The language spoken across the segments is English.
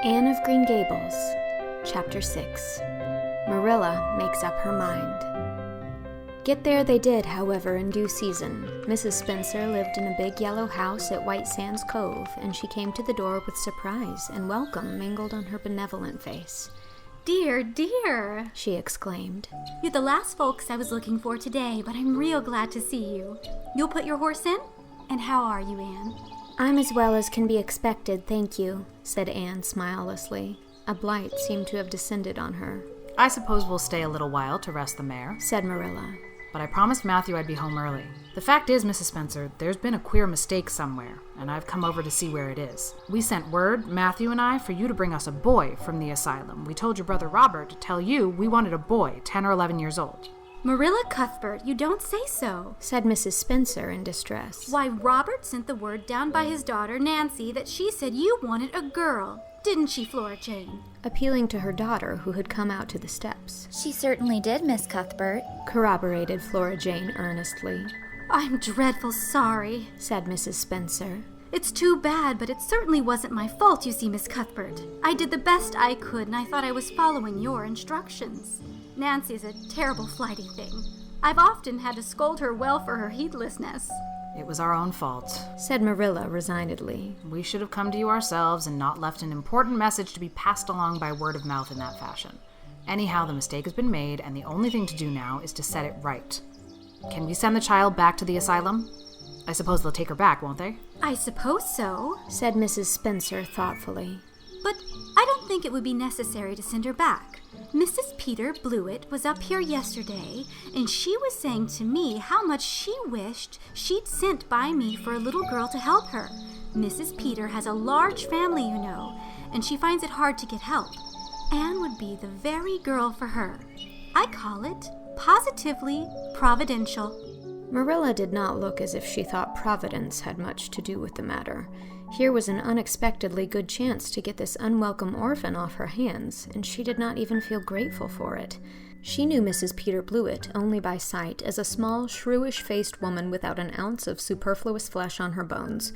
Anne of Green Gables, Chapter 6. Marilla makes up her mind. Get there they did, however, in due season. Mrs. Spencer lived in a big yellow house at White Sands Cove, and she came to the door with surprise and welcome mingled on her benevolent face. "Dear, dear," she exclaimed. "You're the last folks I was looking for today, but I'm real glad to see you. You'll put your horse in? And how are you, Anne?" I'm as well as can be expected, thank you, said Anne smilelessly. A blight seemed to have descended on her. I suppose we'll stay a little while to rest the mare, said Marilla. But I promised Matthew I'd be home early. The fact is, Mrs. Spencer, there's been a queer mistake somewhere, and I've come over to see where it is. We sent word, Matthew and I, for you to bring us a boy from the asylum. We told your brother Robert to tell you we wanted a boy, 10 or 11 years old. "Marilla Cuthbert, you don't say so," said Mrs. Spencer in distress. "Why, Robert sent the word down by his daughter, Nancy, that she said you wanted a girl. Didn't she, Flora Jane?" Appealing to her daughter, who had come out to the steps. "She certainly did, Miss Cuthbert," corroborated Flora Jane earnestly. "I'm dreadful sorry," said Mrs. Spencer. "It's too bad, but it certainly wasn't my fault, you see, Miss Cuthbert. I did the best I could, and I thought I was following your instructions. Nancy's a terrible flighty thing. I've often had to scold her well for her heedlessness." It was our own fault, said Marilla resignedly. We should have come to you ourselves and not left an important message to be passed along by word of mouth in that fashion. Anyhow, the mistake has been made, and the only thing to do now is to set it right. Can we send the child back to the asylum? I suppose they'll take her back, won't they? "I suppose so," said Mrs. Spencer thoughtfully. "But I don't think it would be necessary to send her back. Mrs. Peter Blewett was up here yesterday, and she was saying to me how much she wished she'd sent by me for a little girl to help her. Mrs. Peter has a large family, you know, and she finds it hard to get help. Anne would be the very girl for her. I call it positively providential." Marilla did not look as if she thought Providence had much to do with the matter. Here was an unexpectedly good chance to get this unwelcome orphan off her hands, and she did not even feel grateful for it. She knew Mrs. Peter Blewett only by sight as a small, shrewish-faced woman without an ounce of superfluous flesh on her bones,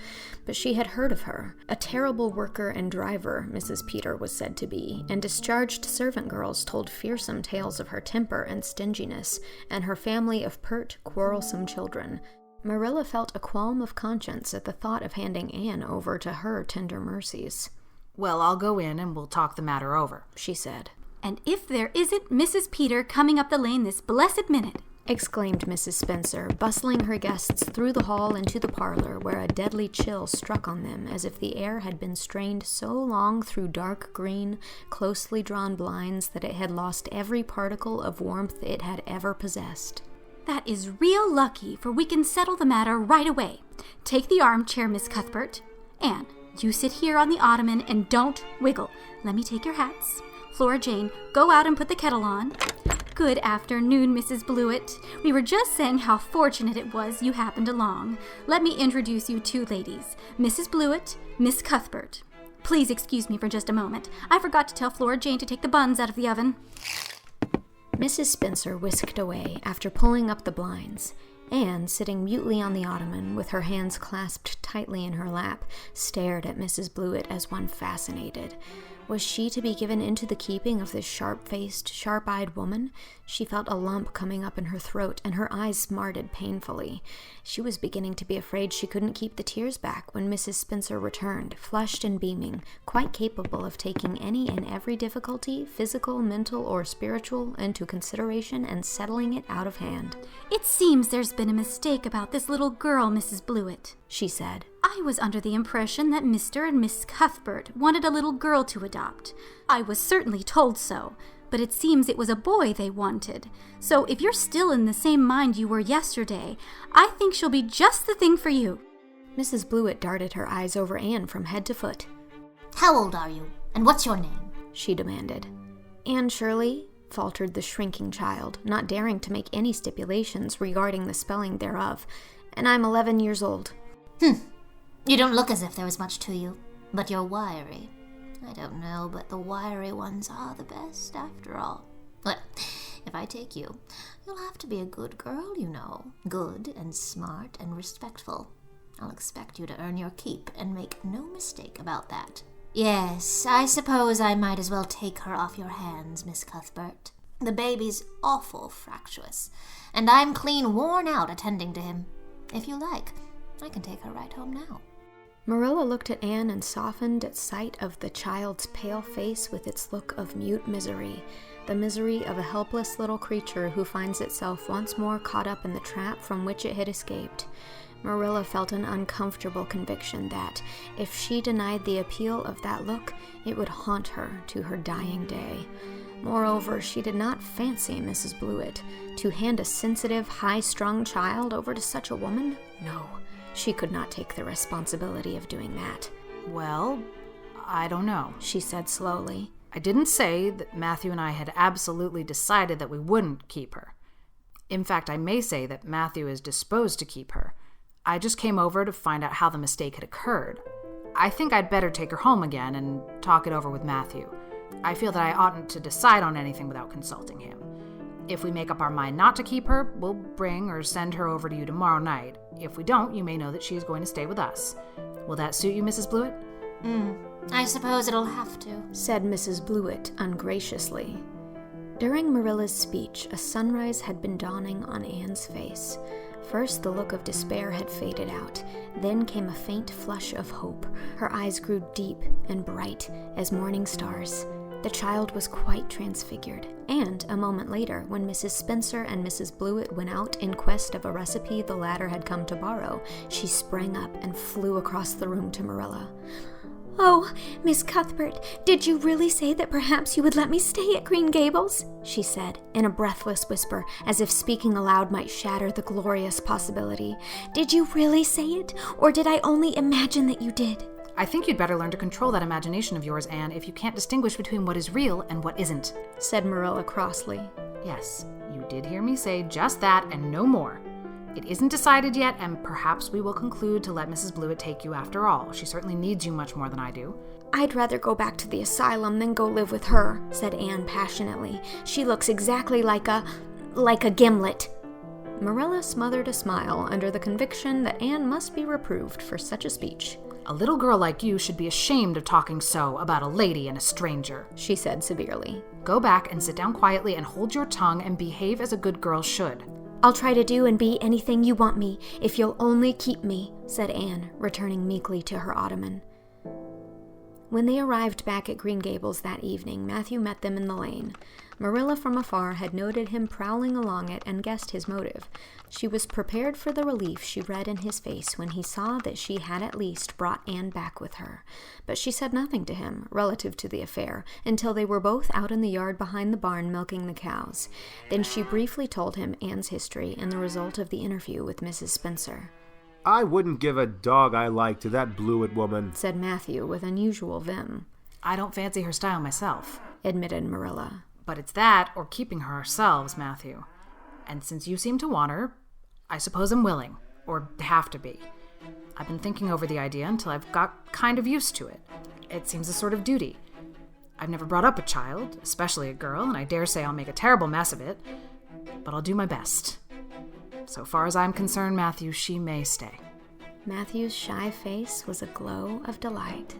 but she had heard of her. A terrible worker and driver, Mrs. Peter was said to be, and discharged servant girls told fearsome tales of her temper and stinginess, and her family of pert, quarrelsome children. Marilla felt a qualm of conscience at the thought of handing Anne over to her tender mercies. "Well, I'll go in and we'll talk the matter over," she said. "And if there isn't Mrs. Peter coming up the lane this blessed minute!" exclaimed Mrs. Spencer, bustling her guests through the hall into the parlor, where a deadly chill struck on them as if the air had been strained so long through dark green, closely drawn blinds that it had lost every particle of warmth it had ever possessed. "That is real lucky, for we can settle the matter right away. Take the armchair, Miss Cuthbert. Anne, you sit here on the ottoman and don't wiggle. Let me take your hats. Flora Jane, go out and put the kettle on. Good afternoon, Mrs. Blewett. We were just saying how fortunate it was you happened along. Let me introduce you two ladies, Mrs. Blewett, Miss Cuthbert. Please excuse me for just a moment. I forgot to tell Flora Jane to take the buns out of the oven." Mrs. Spencer whisked away after pulling up the blinds. Anne, sitting mutely on the ottoman, with her hands clasped tightly in her lap, stared at Mrs. Blewett as one fascinated. Was she to be given into the keeping of this sharp-faced, sharp-eyed woman? She felt a lump coming up in her throat, and her eyes smarted painfully. She was beginning to be afraid she couldn't keep the tears back when Mrs. Spencer returned, flushed and beaming, quite capable of taking any and every difficulty, physical, mental, or spiritual, into consideration and settling it out of hand. "It seems there's been a mistake about this little girl, Mrs. Blewett," she said. "I was under the impression that Mr. and Miss Cuthbert wanted a little girl to adopt. I was certainly told so, but it seems it was a boy they wanted. So if you're still in the same mind you were yesterday, I think she'll be just the thing for you." Mrs. Blewett darted her eyes over Anne from head to foot. "How old are you, and what's your name?" she demanded. "Anne Shirley," faltered the shrinking child, not daring to make any stipulations regarding the spelling thereof, "and I'm 11 years old." You don't look as if there was much to you, but you're wiry. I don't know, but the wiry ones are the best, after all. Well, if I take you, you'll have to be a good girl, you know. Good and smart and respectful. I'll expect you to earn your keep and make no mistake about that. Yes, I suppose I might as well take her off your hands, Miss Cuthbert. The baby's awful fractious, and I'm clean worn out attending to him. If you like, I can take her right home now. Marilla looked at Anne and softened at sight of the child's pale face with its look of mute misery, the misery of a helpless little creature who finds itself once more caught up in the trap from which it had escaped. Marilla felt an uncomfortable conviction that, if she denied the appeal of that look, it would haunt her to her dying day. Moreover, she did not fancy Mrs. Blewett. To hand a sensitive, high-strung child over to such a woman? No, she could not take the responsibility of doing that. Well, I don't know, she said slowly. I didn't say that Matthew and I had absolutely decided that we wouldn't keep her. In fact, I may say that Matthew is disposed to keep her. I just came over to find out how the mistake had occurred. I think I'd better take her home again and talk it over with Matthew. I feel that I oughtn't to decide on anything without consulting him. If we make up our mind not to keep her, we'll bring or send her over to you tomorrow night. If we don't, you may know that she is going to stay with us. Will that suit you, Mrs. Blewett? I suppose it'll have to, said Mrs. Blewett ungraciously. During Marilla's speech, a sunrise had been dawning on Anne's face. First, the look of despair had faded out. Then came a faint flush of hope. Her eyes grew deep and bright as morning stars. The child was quite transfigured, and a moment later, when Mrs. Spencer and Mrs. Blewett went out in quest of a recipe the latter had come to borrow, she sprang up and flew across the room to Marilla. "Oh, Miss Cuthbert, did you really say that perhaps you would let me stay at Green Gables?" she said, in a breathless whisper, as if speaking aloud might shatter the glorious possibility. "Did you really say it, or did I only imagine that you did?" I think you'd better learn to control that imagination of yours, Anne, if you can't distinguish between what is real and what isn't, said Marilla crossly. Yes, you did hear me say just that and no more. It isn't decided yet, and perhaps we will conclude to let Mrs. Blewett take you after all. She certainly needs you much more than I do. "I'd rather go back to the asylum than go live with her," said Anne passionately. "She looks exactly like a gimlet." Marilla smothered a smile under the conviction that Anne must be reproved for such a speech. "A little girl like you should be ashamed of talking so about a lady and a stranger," she said severely. "Go back and sit down quietly and hold your tongue and behave as a good girl should." "I'll try to do and be anything you want me, if you'll only keep me," said Anne, returning meekly to her ottoman. When they arrived back at Green Gables that evening, Matthew met them in the lane. Marilla from afar had noted him prowling along it and guessed his motive. She was prepared for the relief she read in his face when he saw that she had at least brought Anne back with her. But she said nothing to him relative to the affair until they were both out in the yard behind the barn milking the cows. Then she briefly told him Anne's history and the result of the interview with Mrs. Spencer. "I wouldn't give a dog I like to that Blewett woman," said Matthew with unusual vim. "I don't fancy her style myself," admitted Marilla. "But it's that or keeping her ourselves, Matthew. And since you seem to want her, I suppose I'm willing, or have to be. I've been thinking over the idea until I've got kind of used to it. It seems a sort of duty. I've never brought up a child, especially a girl, and I dare say I'll make a terrible mess of it, but I'll do my best. So far as I'm concerned, Matthew, she may stay." Matthew's shy face was a glow of delight.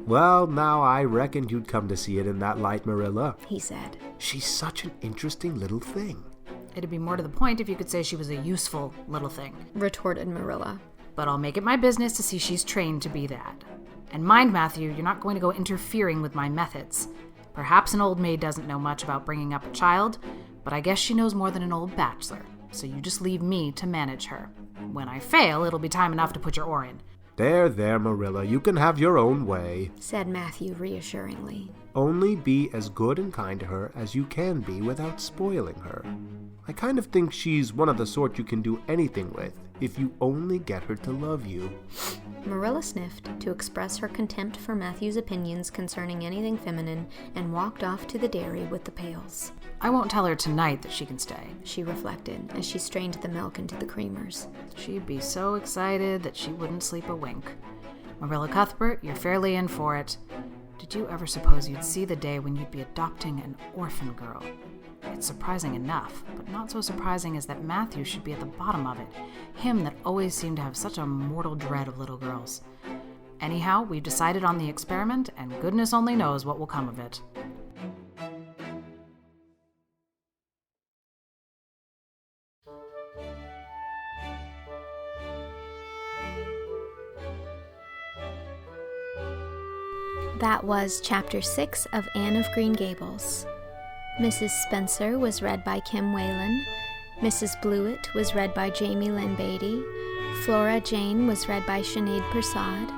"Well, now I reckoned you'd come to see it in that light, Marilla," he said. "She's such an interesting little thing." "It'd be more to the point if you could say she was a useful little thing," retorted Marilla. "But I'll make it my business to see she's trained to be that. And mind, Matthew, you're not going to go interfering with my methods. Perhaps an old maid doesn't know much about bringing up a child, but I guess she knows more than an old bachelor. So you just leave me to manage her. When I fail, it'll be time enough to put your oar in." There, Marilla, you can have your own way," said Matthew reassuringly. "Only be as good and kind to her as you can be without spoiling her. I kind of think she's one of the sort you can do anything with, if you only get her to love you." Marilla sniffed to express her contempt for Matthew's opinions concerning anything feminine and walked off to the dairy with the pails. "I won't tell her tonight that she can stay," she reflected as she strained the milk into the creamers. "She'd be so excited that she wouldn't sleep a wink. Marilla Cuthbert, you're fairly in for it. Did you ever suppose you'd see the day when you'd be adopting an orphan girl? It's surprising enough, but not so surprising as that Matthew should be at the bottom of it, him that always seemed to have such a mortal dread of little girls. Anyhow, we've decided on the experiment, and goodness only knows what will come of it. That was Chapter 6 of Anne of Green Gables. Mrs. Spencer was read by Kim Whalen. Mrs. Blewett was read by Jaime Lynn Beatty. Flora Jane was read by Sinéad Persaud.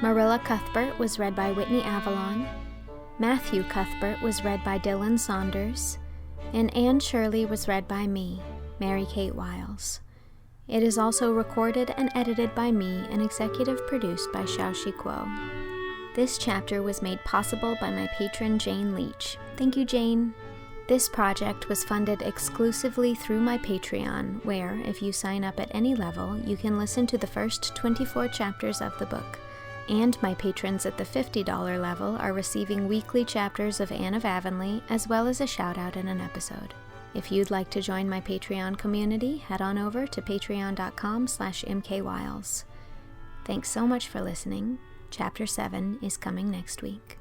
Marilla Cuthbert was read by Whitney Avalon. Matthew Cuthbert was read by Dylan Saunders. And Anne Shirley was read by me, Mary Kate Wiles. It is also recorded and edited by me and executive produced by Shao. This chapter was made possible by my patron Jane Leach. Thank you, Jane. This project was funded exclusively through my Patreon, where, if you sign up at any level, you can listen to the first 24 chapters of the book. And my patrons at the $50 level are receiving weekly chapters of Anne of Avonlea, as well as a shout-out in an episode. If you'd like to join my Patreon community, head on over to patreon.com/mkwiles. Thanks so much for listening. Chapter 7 is coming next week.